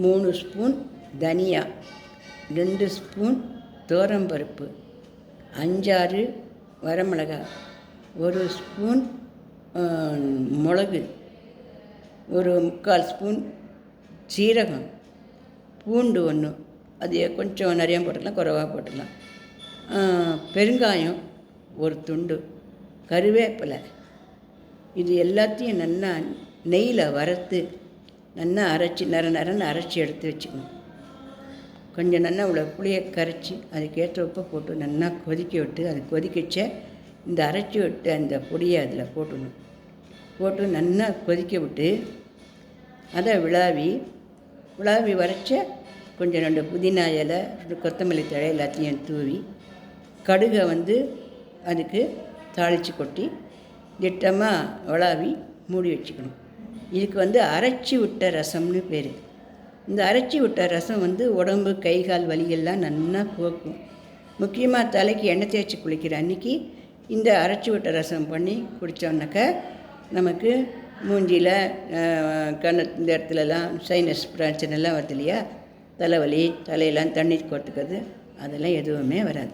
3 spoon தனியா, 2 spoon துவரம்பருப்பு, 5-6 வரமிளகாய், 1 ஸ்பூன் மிளகு, 1/4 ஸ்பூன் சீரகம், பூண்டு 1, அது கொஞ்சம் நிறையா போட்டுக்கலாம், குறைவாக போட்டுக்கலாம், பெருங்காயம் 1 துண்டு, கருவேப்பிலை. இது எல்லாத்தையும் நல்லா நெய்யில் வறுத்து நல்லா அரைச்சி நரன்னு அரைச்சி எடுத்து வச்சுக்கணும். கொஞ்சம் நல்லா இவ்வளோ புளியை கரைச்சி அதுக்கேற்ற உப்பை போட்டு நல்லா கொதிக்க விட்டு, அது கொதிக்கச்ச இந்த அரைச்சி விட்டு அந்த பொடியை அதில் போட்டு நல்லா கொதிக்க விட்டு, அதை விளாவி வரைச்ச கொஞ்சம் 2 புதினா இலை, 2 கொத்தமல்லி தழை எல்லாத்தையும் தூவி, கடுகை அதுக்கு தாளித்து கொட்டி திட்டமாக விளாவி மூடி வச்சுக்கணும். இதுக்கு அரைச்சி விட்ட ரசம்னு பேர். இந்த அரைச்சி விட்ட ரசம் உடம்பு கை கால் வலிகள்லாம் நல்லா போக்கும். முக்கியமாக தலைக்கு எண்ணெய் தேய்ச்சி குளிக்கிற அன்றைக்கி இந்த அரைச்சி விட்ட ரசம் பண்ணி குடித்தோன்னாக்க நமக்கு மூஞ்சியில் இந்த இடத்துலலாம் சைனஸ் பிரச்சனைலாம் வருது இல்லையா, தலைவலி, தலையெல்லாம் தண்ணி கொத்துக்கிறது, அதெல்லாம் எதுவுமே வராது.